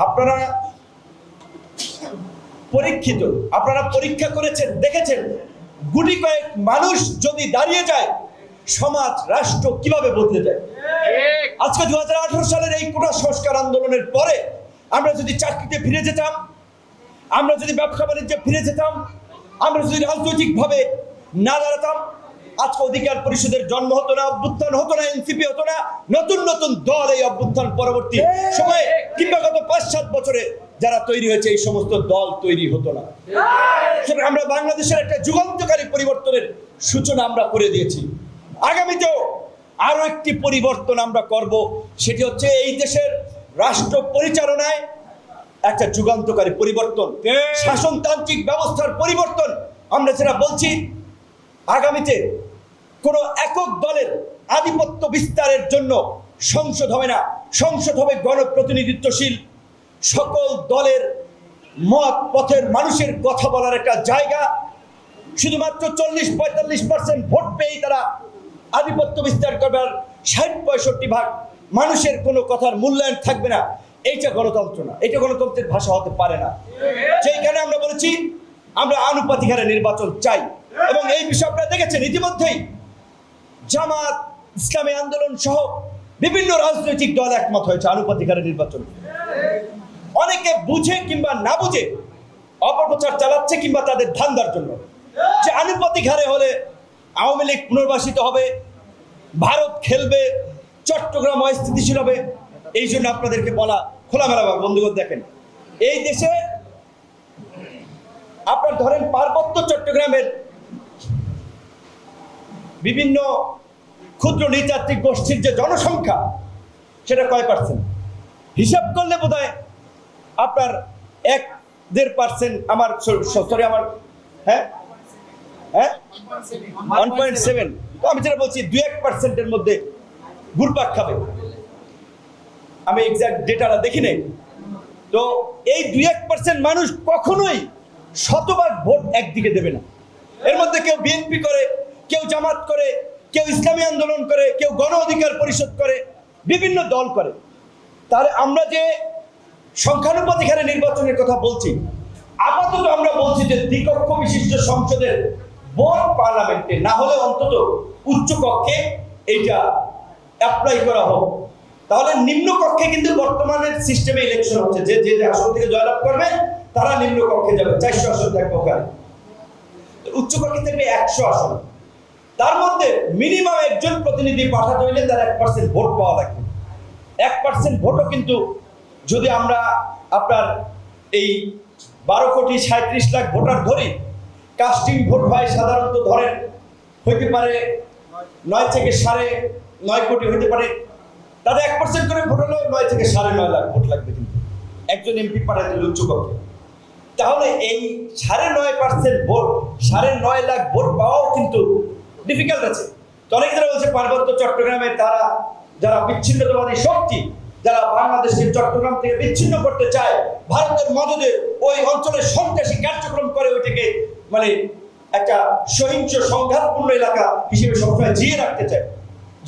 আপনারা পরীক্ষিত, আপনারা পরীক্ষা করেছেন, দেখেছেন গুটি কয়েক মানুষ যদি দাঁড়িয়ে যায় সমাজ রাষ্ট্র কিভাবে বদলে যায়। আজকে 2018 সালের এই কোটা সংস্কার আন্দোলনের পরে আমরা যদি চাকরিতে ফিরে যেতাম, আমরা যদি ব্যবসা বাণিজ্যে ফিরে যেতাম, আমরা যদি রাজনৈতিকভাবে না দাঁড়াতাম, আজকে অধিকার পরিষদের জন্ম হতো না, অভ্যুত্থান হতো না, এনসিপি হতো না, নতুন নতুন দল এই অভ্যুত্থান পরবর্তী সময়ে কিংবা গত 5-7 বছরে যারা তৈরি হয়েছে এই সমস্ত দল তৈরি হতো না। আমরা বাংলাদেশের একটা যুগান্তকারী পরিবর্তনের সূচনা আমরা করে দিয়েছি। আগামীতেও আরো একটি পরিবর্তন আমরা করব, সেটি হচ্ছে এই দেশের রাষ্ট্র পরিচালনায় একটা যুগান্তকারী পরিবর্তন, শাসনতান্ত্রিক ব্যবস্থার পরিবর্তন। আমরা যেটা বলছি, আগামীতে কোনো একক দলের আধিপত্য বিস্তারের জন্য সংসদ হবে না, সংসদ হবে গণপ্রতিনিধিত্বশীল, সকল দলের মত পথের মানুষের কথা বলার একটা জায়গা। শুধুমাত্র 40-45% ভোট পেয়েই তারা আধিপত্য বিস্তার করবে, আর 60-65% মানুষের কোনো কথার মূল্যায়ন থাকবে না। এইটা গণতন্ত্র না, এটা গণতন্ত্রের ভাষা হতে পারে না। সেইখানে আমরা বলেছি আমরা আনুপাতিক হারে নির্বাচন চাই, এবং এই বিষয়ে আপনারা দেখেছেন ইতিমধ্যেই জামাত, ইসলামী আন্দোলন সহ বিভিন্ন রাজনৈতিক দল একমত হয়েছে আনুপাতিক হারে নির্বাচন। অনেকে বুঝে কিংবা না বুঝে অপপ্রচার চালাচ্ছে কিংবা তাদের ধান্দার জন্য, যে আনুপাতিক হারে হলে আওয়ামী লীগ পুনর্বাসিত হবে, ভারত খেলবে, চট্টগ্রাম অস্থিতিশীল হবে। এই জন্য আপনাদেরকে বলা খোলামেলা বন্ধুগণ, দেখেন এই দেশে আপনার ধরেন পার্বত্য চট্টগ্রামের বিভিন্ন ক্ষুদ্র নৃতাত্ত্বিক গোষ্ঠীর যে জনসংখ্যা সেটা কয় পার্সেন্ট হিসাব করলে বোধহয় আপনার 1-1.5%, আমার সরি আমার 1.7, আমি যেটা বলছি 2-1%-এর মধ্যে ঘুরপাক খাবে। আমি এক্সাক্ট ডেটাটা দেখি নাই। তো এই 2-1% মানুষ কখনোই শতভাগ ভোট একদিকে দেবে না। এর মধ্যে কেউ বিএনপি করে, কেউ জামাত করে, কেউ ইসলামী আন্দোলন করে, কেউ গণ অধিকার পরিষদ করে, বিভিন্ন দল করে। তাহলে আমরা যে সংখ্যানুপাতিক হারে নির্বাচনের কথা বলছি, আপাতত আমরা বলছি যে দ্বিকক্ষ বিশিষ্ট সংসদের ভোট পার্লামেন্টে না হলে অন্তত উচ্চ কক্ষে এইটা অ্যাপ্লাই করা হোক। তাহলে নিম্ন কক্ষে কিন্তু বর্তমানের সিস্টেমে ইলেকশন হচ্ছে, যে যে আসন থেকে জয়লাভ করবে তারা নিম্ন কক্ষে যাবে, 400 আসন থাকবে ওখানে, উচ্চ কক্ষে থাকবে 100 আসন। তার মধ্যে মিনিমাম একজন প্রতিনিধি পাঠাতে হইলে তার 1% ভোট পাওয়া লাগবে। 1% ভোটও কিন্তু যদি আমরা আপনার এই 12,37,00,000 ভোটার ধরি, কাস্টিং ভোট হয় সাধারণত ধরেন হইতে পারে 9 থেকে 9.5 কোটি হইতে পারে, তাদের 1% করে ভোট হলেও 9 থেকে 9.5 লাখ ভোট লাগবে কিন্তু একজন এমপি পাঠাতে হলে উচ্চ কক্ষে। তাহলে এই 9.5% ভোট, 9.5 লাখ ভোট পাওয়াও কিন্তু ডিফিকাল্ট আছে। তো অনেক যারা বলছে পার্বত্য চট্টগ্রামে তারা যারা বিচ্ছিন্নতাবাদী শক্তি, যারা বাংলাদেশকে চট্টগ্রাম থেকে বিচ্ছিন্ন করতে চায়, ভারতের মদদে ওই অঞ্চলে সন্ত্রাসী কার্যক্রম করে ওইটাকে মানে একটা সহিংস সংঘাতপূর্ণ এলাকা হিসেবে সবসময় জিয়ে রাখতে চায়।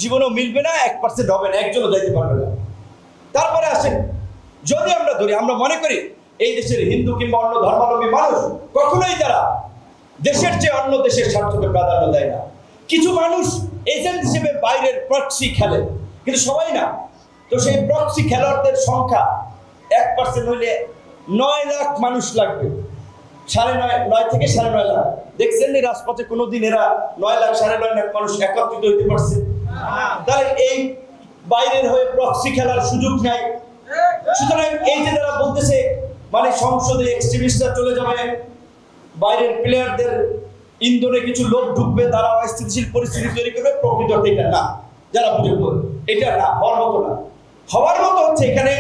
জীবনেও মিলবে না, 1% হবে না, একজনও যাইতে পারবে না। তারপরে আসেন, যদি আমরা ধরি, আমরা মনে করি এই দেশের হিন্দু কিংবা অন্য ধর্মাবলম্বী মানুষ কখনোই তারা দেশের চেয়ে অন্য দেশের স্বার্থকে প্রাধান্য দেয় না। কিছু মানুষ এজেন্ট হিসেবে বাইরের প্রক্সি খেলে, কিন্তু সবাই না। তো সেই প্রক্সি খেলোয়াড়দের সংখ্যা 1% হইলে 9 লাখ মানুষ লাগবে, 9.5 থেকে 9.5 লাখ। দেখছেন এই রাজপথে কোনোদিন এরা 9 লাখ 9.5 লাখ মানুষ একত্রিত হইতে পারছে? তাহলে এই বাইরের হয়ে প্রক্সি খেলার সুযোগ নাই। সুতরাং এই যে যারা বলতেছে মানে সংসদে এক্সট্রিমিস্টরা চলে যাবে, বাইরের প্লেয়ারদের ইন্ধনে কিছু লোক ঢুকবে, তারা অস্থিতিশীল পরিস্থিতি তৈরি করবে, প্রকৃত এটা না। যারা বুঝে বলবে এটা না, হওয়ার মতো না। হওয়ার মতো হচ্ছে এখানে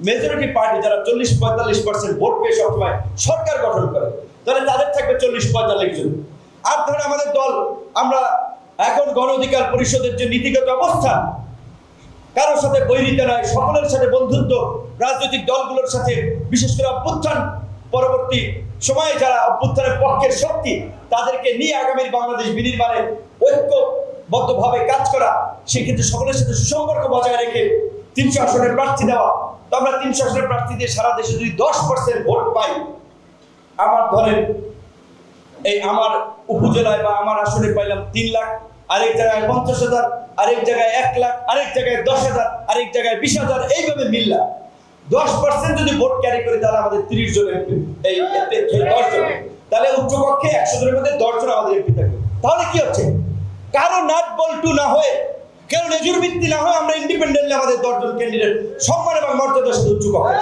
মেজরিটি পার্টি যারা 40-45% ভোট পেয়ে সবসময় সরকার গঠন করে, তাহলে তাদের থাকবে 40-45 জন। আর ধরেন আমাদের দল, আমরা এখন গণ অধিকার পরিষদের যে নীতিগত অবস্থান, কারোর সাথে বৈরিতা নয়, সকলের সাথে বন্ধুত্ব, রাজনৈতিক দলগুলোর সাথে, বিশেষ করে অভ্যুত্থান পরবর্তী সময়ে যারা অভ্যুত্থানের পক্ষের শক্তি, তাদেরকে নিয়ে আগামীর বাংলাদেশ বিনির্মাণে ঐক্যবদ্ধভাবে কাজ করা, সেক্ষেত্রে সকলের সাথে সুসম্পর্ক বজায় রেখে 300 আসনের প্রার্থী দেওয়া, তো আমরা 300 আসনের প্রার্থী দিয়ে সারা দেশে যদি 10% ভোট পাই, আমার ধরেন এই আমার উপজেলায় বা আমার আসনে পাইলাম 3 লাখ, আরেক জায়গায় 50,000, আরেক জায়গায় 1 লাখ, আরেক জায়গায় 10,000, আরেক জায়গায় 20,000, এইভাবে মিললা 10% যদি ভোট ক্যারি করে, তাহলে আমাদের 30 জন এমপি, এই 10 জন, তাহলে উচ্চকক্ষে 100 জনের মধ্যে 10 জন আমাদের এমপি থাকবে। তাহলে কি হচ্ছে, কারো নাট বল্টু না হয়ে, কেউ লেজুর ভিত্তি না হয়ে আমরা ইন্ডিপেন্ডেন্টলি আমাদের 10 জন ক্যান্ডিডেট সম্মান এবং মর্যাদার সাথে উচ্চকক্ষে